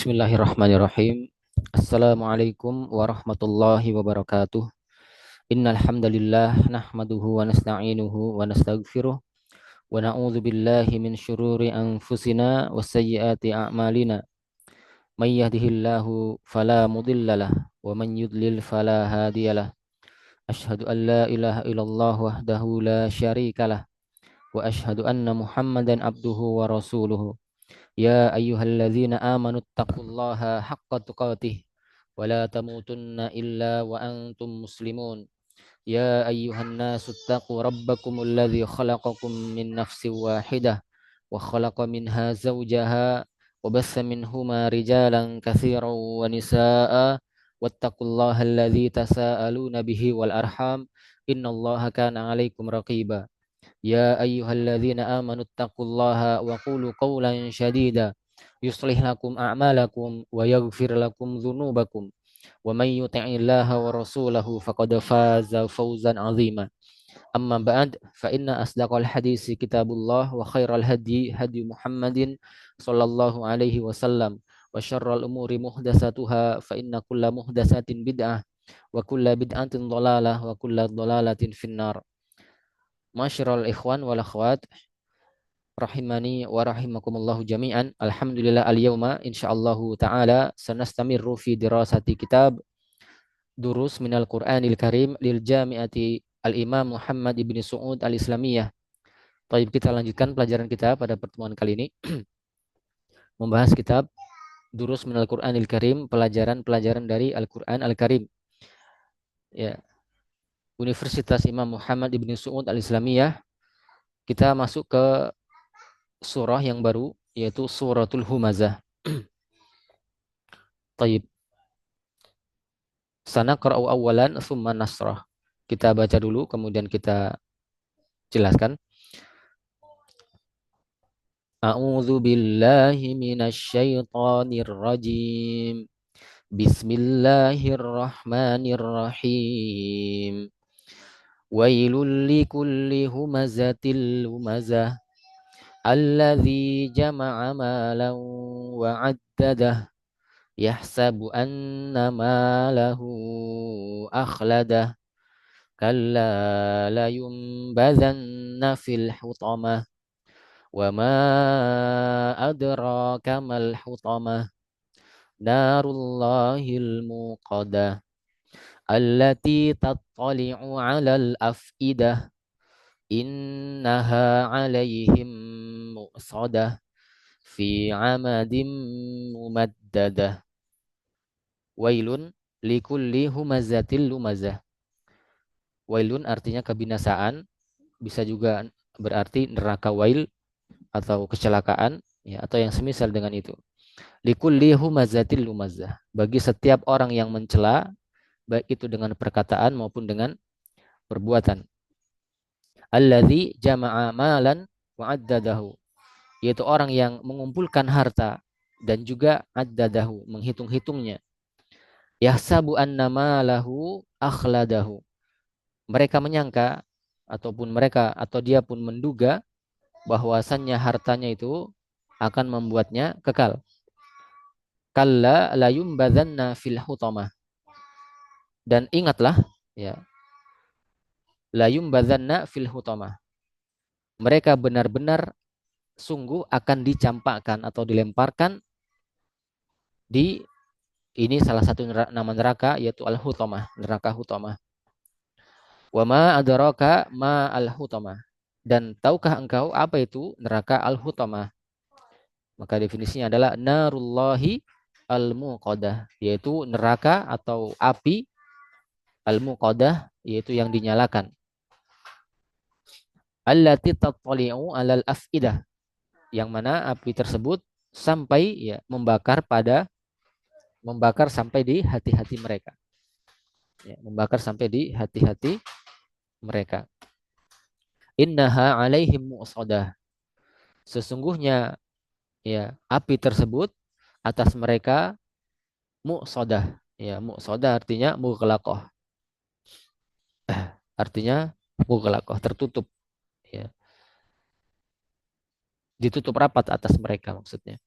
Bismillahirrahmanirrahim. Assalamualaikum warahmatullahi wabarakatuh. Innal hamdalillah nahmaduhu wa nasta'inuhu wa nastaghfiruh wa na'udzu billahi min syururi anfusina wa sayyiati a'malina. May yahdihillahu fala mudhillalah wa man yudlil fala hadiyalah. Asyhadu an la ilaha illallah wahdahu la syarikalah wa asyhadu anna Muhammadan abduhu wa rasuluhu. Ya ayyuhalladzina amanu taqullaha haqqa tuqatih wa la tamutunna illa wa antum muslimun. Ya ayyuhan nasu taqu rabbakumul ladzi khalaqakum min nafsin wahidah wa khalaqa minha zawjaha wa bassa minhuma rijalan katsiran wa nisaa'a wattaqullaha alladzi tasaaluna bihi wal arham innallaha kana 'alaikum raqiba. يا أيها الذين آمنوا اتقوا الله وقولوا قولا شديدا يصلح لكم أعمالكم ويغفر لكم ذنوبكم ومن يطع الله ورسوله فقد فاز فوزا عظيما أما بعد فإن أصدق الحديث كتاب الله وخير الهدي هدي محمد صلى الله عليه وسلم وشر الأمور محدثاتها فإن كل محدثة بدعة وكل بدعة ضلالة وكل ضلالة في النار. Masyiral ikhwan wal akhwat rahimani wa rahimakumullahu jami'an. Alhamdulillah al-yawma insyaallahu taala sanastamirru fi dirasati kitab Durus minal Qur'anil Karim lil Jami'ati Al-Imam Muhammad ibn Su'ud Al-Islamiyah. Baik, kita lanjutkan pelajaran kita pada pertemuan kali ini membahas kitab Durus minal Qur'anil Karim, pelajaran-pelajaran dari Al-Qur'an Al-Karim. Ya. Universitas Imam Muhammad ibn Su'ud Al-Islamiyah. Kita masuk ke surah yang baru, yaitu suratul Humazah. Taib. Sanaqra'u awwalan tsumma nasrah. Kita baca dulu kemudian kita jelaskan. A'udzu billahi minasyaitonir rajim. Bismillahirrahmanirrahim. Wailul likulli humazatil lumazah. Alladzi jama'a malan wa 'addadah. Yahsabu anna malahu akhladah. Kalla la yumbazanna fil hutamah. Wa ma adraka mal hutamah. Narullahil muqadah. Allati tattali'u 'alal af'idah. Innaha 'alaihim mu'sadah fi 'amadin mumaddadah. Wailun likulli humazatil lumazah. Wailun artinya kebinasaan, bisa juga berarti neraka wail atau kecelakaan, ya, atau yang semisal dengan itu. Likulli humazatil lumazah, bagi setiap orang yang mencela, baik itu dengan perkataan maupun dengan perbuatan. Alladzi jama'a malan wa 'addadahu, yaitu orang yang mengumpulkan harta dan juga addadahu, menghitung-hitungnya. Yahsabu anna malahu akhladahu, mereka menyangka atau dia pun menduga bahwasannya hartanya itu akan membuatnya kekal. Kalla la yumbadzanna fil hutamah, dan ingatlah, ya, la yumbadzanna fil hutamah, mereka benar-benar sungguh akan dicampakkan atau dilemparkan di, ini salah satu nama neraka, yaitu al-hutamah, neraka hutamah. Wa ma adraka ma al-hutamah, dan tahukah engkau apa itu neraka al-hutamah? Maka definisinya adalah narullahi al-muqadah, yaitu neraka atau api al-muqadah, yaitu yang dinyalakan. Allati tattali'u 'alal af'idah, yang mana api tersebut sampai, ya, membakar sampai di hati-hati mereka. Ya, membakar sampai di hati-hati mereka. Innaha 'alaihim mu'sadah, sesungguhnya, ya, api tersebut atas mereka mu'sadah. Ya, mu'sadah artinya mughlaqah. Artinya mughlaqah, tertutup, ya. Ditutup rapat atas mereka maksudnya.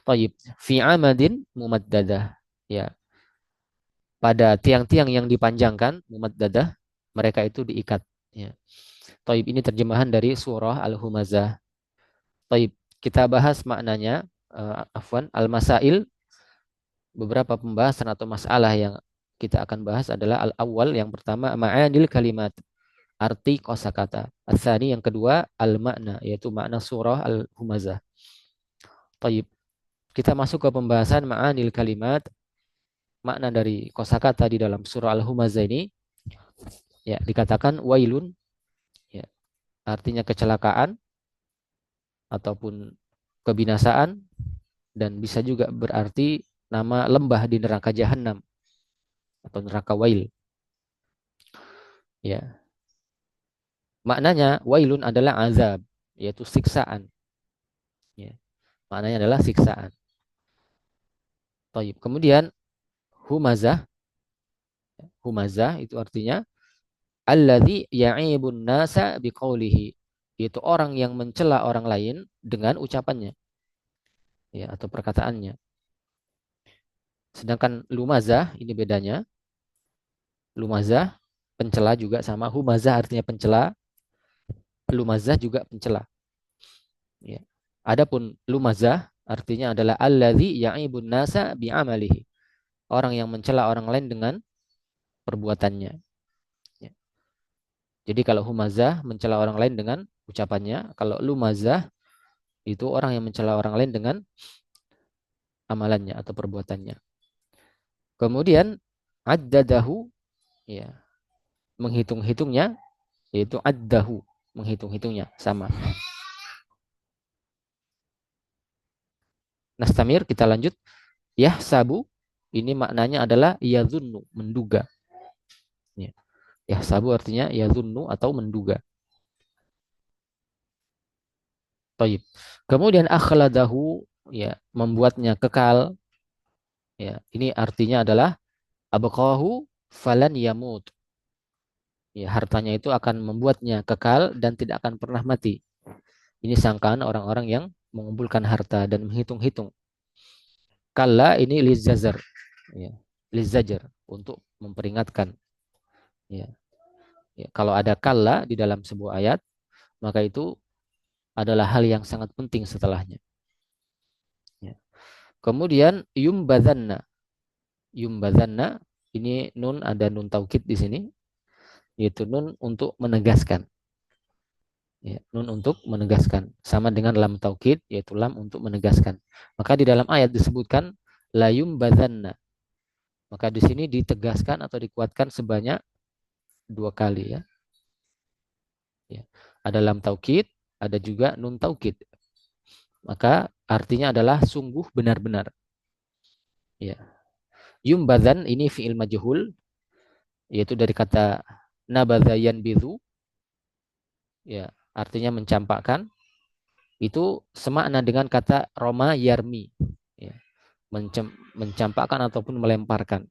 Taib. Fi amadin mumaddadah. Ya, pada tiang-tiang yang dipanjangkan, mumaddadah, mereka itu diikat. Ya. Taib, ini terjemahan dari surah Al-Humazah. Taib, kita bahas maknanya. Afwan, al-masail, beberapa pembahasan atau masalah yang kita akan bahas adalah al-awwal, yang pertama ma'anil kalimat, arti kosakata. Al-thani, yang kedua al-makna, yaitu makna surah Al-Humazah. Taib, kita masuk ke pembahasan ma'anil kalimat, makna dari kosakata di dalam surah Al-Humazah ini. Ya, dikatakan wailun, ya, artinya kecelakaan ataupun kebinasaan, dan bisa juga berarti nama lembah di neraka jahanam atau neraka wail. Ya, maknanya wailun adalah azab, yaitu siksaan. Ya, maknanya adalah siksaan. Taib. Kemudian humazah, humazah itu artinya alladzi ya'ibun nasa biqaulihi, yaitu orang yang mencela orang lain dengan ucapannya, ya, atau perkataannya. Sedangkan lumazah ini bedanya. Lumazah pencela juga sama, humazah artinya pencela, lumazah juga pencela. Ya. Adapun lumazah artinya adalah alladzi ya'ibun nasa bi'amalihi, orang yang mencela orang lain dengan perbuatannya. Ya. Jadi kalau humazah mencela orang lain dengan ucapannya, kalau lumazah itu orang yang mencela orang lain dengan amalannya atau perbuatannya. Kemudian addadahu, ya, menghitung-hitungnya, yaitu addahu, menghitung-hitungnya sama. Nastamir, kita lanjut. Yahsabu, ini maknanya adalah yadhunnu, menduga. Ya. Yahsabu artinya yadhunnu atau menduga. Taib. Kemudian akhladahu, ya, membuatnya kekal. Ya, ini artinya adalah abqahu falan yamut. Ya, hartanya itu akan membuatnya kekal dan tidak akan pernah mati. Ini sangkaan orang-orang yang mengumpulkan harta dan menghitung-hitung. Kalla ini lizajar, ya, lizajar, untuk memperingatkan. Ya. Ya, kalau ada kalla di dalam sebuah ayat, maka itu adalah hal yang sangat penting setelahnya. Ya. Kemudian yumbadzanna, yumbadzanna, ini nun, ada nun taukid di sini, yaitu nun untuk menegaskan. Ya, nun untuk menegaskan, sama dengan lam taukid, yaitu lam untuk menegaskan. Maka di dalam ayat disebutkan la yumbadzanna, maka di sini ditegaskan atau dikuatkan sebanyak 2 kali, ya. Ya. Ada lam taukid, ada juga nun taukid. Maka artinya adalah sungguh benar-benar. Ya. Yumbadzan ini fi'il majhul, yaitu dari kata nabadha yanbidhu, ya, artinya mencampakkan. Itu semakna dengan kata roma yarmi, ya, mencampakkan ataupun melemparkan.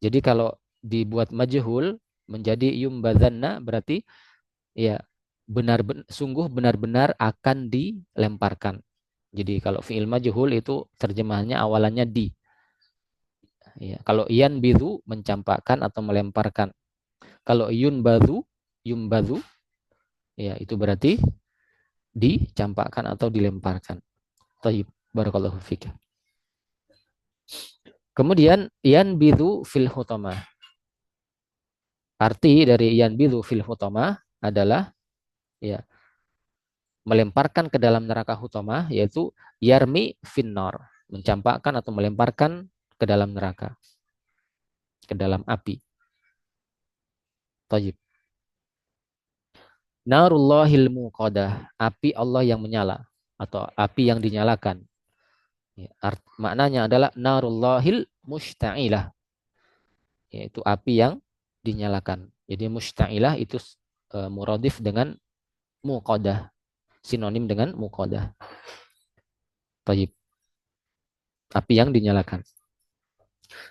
Jadi kalau dibuat majhul menjadi yumbadzanna, berarti ya sungguh benar-benar akan dilemparkan. Jadi kalau fi'il majhul itu terjemahannya awalannya di. Ya, kalau ian bidu mencampakkan atau melemparkan. Kalau yumbadu, ya, itu berarti dicampakkan atau dilemparkan. Taib, barakallahu fik. Kemudian ian bidu fil hutamah. Arti dari ian bidu fil hutamah adalah, ya, melemparkan ke dalam neraka hutamah, yaitu yarmi finnor, mencampakkan atau melemparkan ke dalam neraka, ke dalam api. Taib. Narullahil muqadah, api Allah yang menyala atau api yang dinyalakan. Ya, maknanya adalah narullahil musta'ilah, yaitu api yang dinyalakan. Jadi musta'ilah itu muradif dengan muqadah, sinonim dengan muqadah. Taib. Api yang dinyalakan.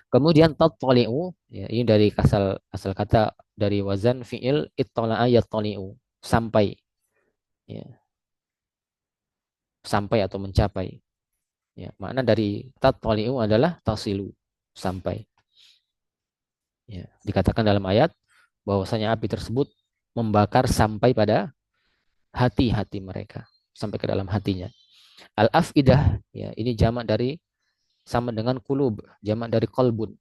Kemudian tattali'u, ya, ini dari asal kata dari wazan fi'il ittala'a yattali'u, sampai, ya, sampai atau mencapai. Ya, makna dari tattali'u adalah tasilu, sampai. Ya, dikatakan dalam ayat bahwasanya api tersebut membakar sampai pada hati-hati mereka, sampai ke dalam hatinya. Al-afidah, ya, ini jamak dari, sama dengan kulub, jamak dari kolbun,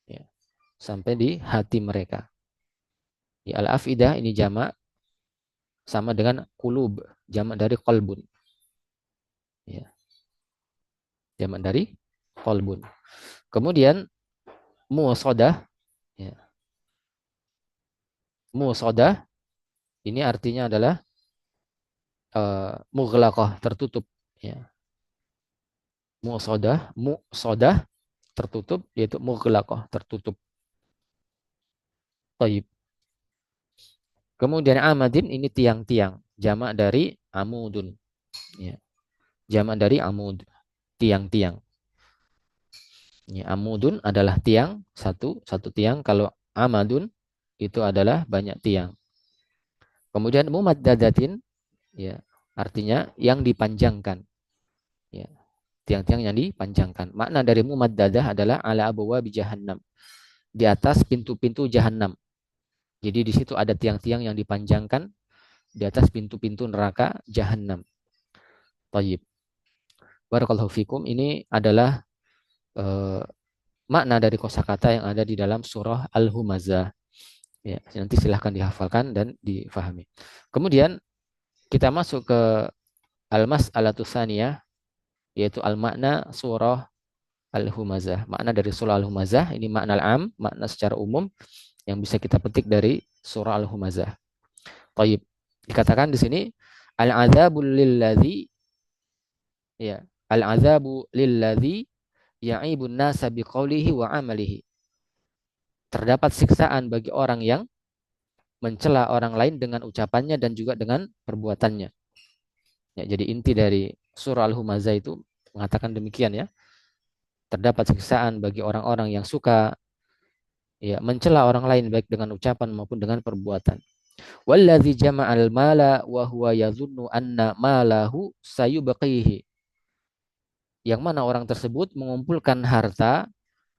ya, sampai di hati mereka. Ya, al-afidah ini jamak sama dengan kulub, jamak dari kolbun, ya, jamak dari kolbun. Kemudian musodah, ya, musodah ini artinya adalah mughlaqah, tertutup, ya. Musodah tertutup, yaitu mughlaqah, tertutup. Taib. Kemudian amadin ini tiang-tiang, jamak dari amudun, ya. Jamak dari amud, tiang-tiang. Ya, amudun adalah tiang, satu tiang. Kalau amadun itu adalah banyak tiang. Kemudian mumaddadatin, ya, artinya yang dipanjangkan, ya, tiang-tiang yang dipanjangkan. Makna dari mumaddadah adalah ala abwabi jahannam, di atas pintu-pintu jahannam. Jadi di situ ada tiang-tiang yang dipanjangkan di atas pintu-pintu neraka jahannam. Tayyib. Barakallahu fikum. Ini adalah eh, makna dari kosakata yang ada di dalam surah Al-Humazah. Ya, nanti silahkan dihafalkan dan difahami. Kemudian kita masuk ke al-mas'alatus tsaniyah, yaitu al-makna surah Al-Humazah. Makna dari surah Al-Humazah ini makna al-am, makna secara umum yang bisa kita petik dari surah Al-Humazah. Taib. Dikatakan di sini al-adzabul lilladzi, ya, al-adzabu lilladzi ya'ibun nasa biqaulihi wa amalihi. Terdapat siksaan bagi orang yang mencela orang lain dengan ucapannya dan juga dengan perbuatannya. Ya, jadi inti dari surah Al-Humazah itu mengatakan demikian, ya. Terdapat siksaan bagi orang-orang yang suka, ya, mencela orang lain baik dengan ucapan maupun dengan perbuatan. Walladzi jama'al mala wa huwa yadhunnu anna malahu sayubqihi. Yang mana orang tersebut mengumpulkan harta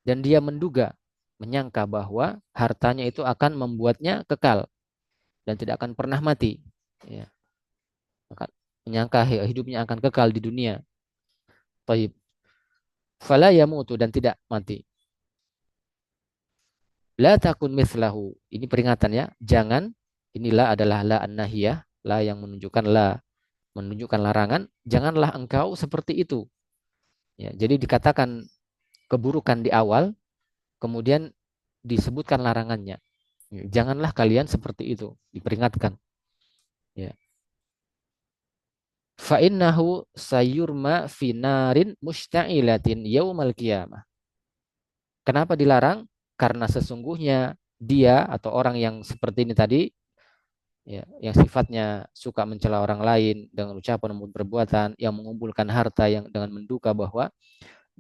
dan dia menduga, menyangka bahwa hartanya itu akan membuatnya kekal dan tidak akan pernah mati. Ya, menyangka hidupnya akan kekal di dunia. Taib. Fala yamutu, dan tidak mati. La takun mislahu. Ini peringatan, ya. Jangan, inilah adalah la an-nahiyah, la yang menunjukkan la, menunjukkan larangan. Janganlah engkau seperti itu. Ya, jadi dikatakan keburukan di awal, kemudian disebutkan larangannya. Ya, janganlah kalian seperti itu, diperingatkan. Ya. Fa innahu sayurma finarin musta'ilatin yaumal qiyamah. Kenapa dilarang? Karena sesungguhnya dia atau orang yang seperti ini tadi, ya, yang sifatnya suka mencela orang lain dengan ucapan maupun perbuatan, yang mengumpulkan harta yang dengan menduga bahwa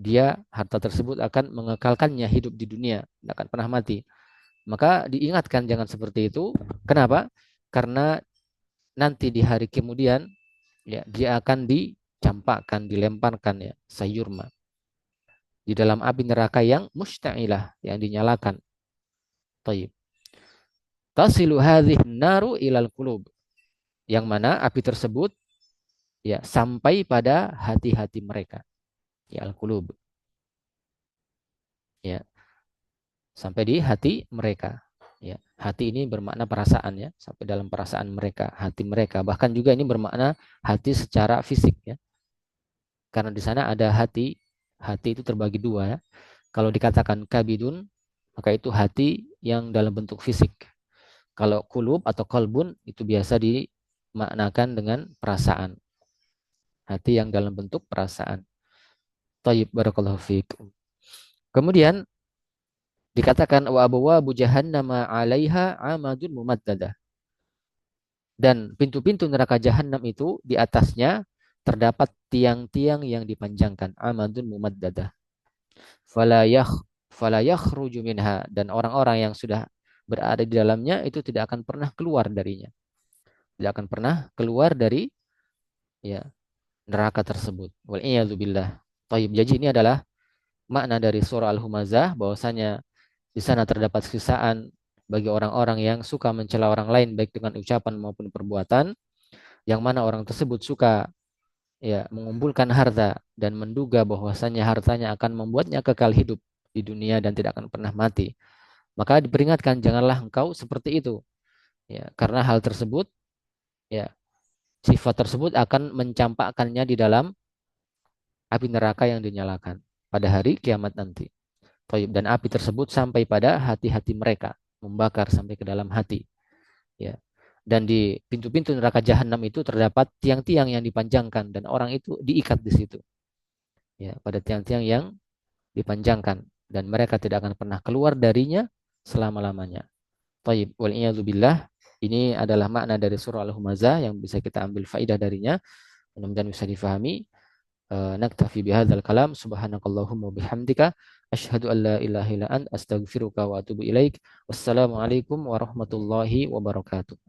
dia harta tersebut akan mengekalkannya hidup di dunia, tidak akan pernah mati. Maka diingatkan jangan seperti itu. Kenapa? Karena nanti di hari kemudian, ya, dia akan dicampakkan, dilemparkan, ya, sayurma, di dalam api neraka yang musta'ilah, yang dinyalakan. Taib. Tasilu hadhihi naru ilal qulub. Yang mana api tersebut, ya, sampai pada hati-hati mereka. Ya, al-qulub. Ya, sampai di hati mereka. Ya, hati ini bermakna perasaan, ya, sampai dalam perasaan mereka, hati mereka. Bahkan juga ini bermakna hati secara fisik, ya. Karena di sana ada hati, hati itu terbagi dua, ya. Kalau dikatakan kabidun, maka itu hati yang dalam bentuk fisik. Kalau kulub atau kolbun itu biasa dimaknakan dengan perasaan. Hati yang dalam bentuk perasaan. Tayyib, barakallahu fiikum. Kemudian dikatakan wa abwabu jahannama 'alaiha 'amadun mumaddadah. Dan pintu-pintu neraka jahanam itu di atasnya terdapat tiang-tiang yang dipanjangkan, amadun mumaddadah. Fala yakh fala yakhruju minha, dan orang-orang yang sudah berada di dalamnya itu tidak akan pernah keluar darinya. Tidak akan pernah keluar dari, ya, neraka tersebut. Wal iyadzu billah. Taib. Jadi ini adalah makna dari surah Al-Humazah, bahwasanya di sana terdapat sisaan bagi orang-orang yang suka mencela orang lain baik dengan ucapan maupun perbuatan, yang mana orang tersebut suka ya mengumpulkan harta dan menduga bahwasanya hartanya akan membuatnya kekal hidup di dunia dan tidak akan pernah mati. Maka diperingatkan janganlah engkau seperti itu. Ya, karena hal tersebut ya sifat tersebut akan mencampakkannya di dalam api neraka yang dinyalakan pada hari kiamat nanti. Dan api tersebut sampai pada hati-hati mereka, membakar sampai ke dalam hati. Ya. Dan di pintu-pintu neraka jahanam itu terdapat tiang-tiang yang dipanjangkan dan orang itu diikat di situ. Ya, pada tiang-tiang yang dipanjangkan dan mereka tidak akan pernah keluar darinya selama-lamanya. Taib. Wal'iyadzubillah. Ini adalah makna dari surah Al-Humazah yang bisa kita ambil faidah darinya. Mudah-mudahan bisa difahami. Naktafi bihadzal kalam. Subhanakallahumma bihamdika. Asyhadu an la ilaha illa ant astaghfiruka wa atubu ilaik. Wassalamualaikum warahmatullahi wabarakatuh.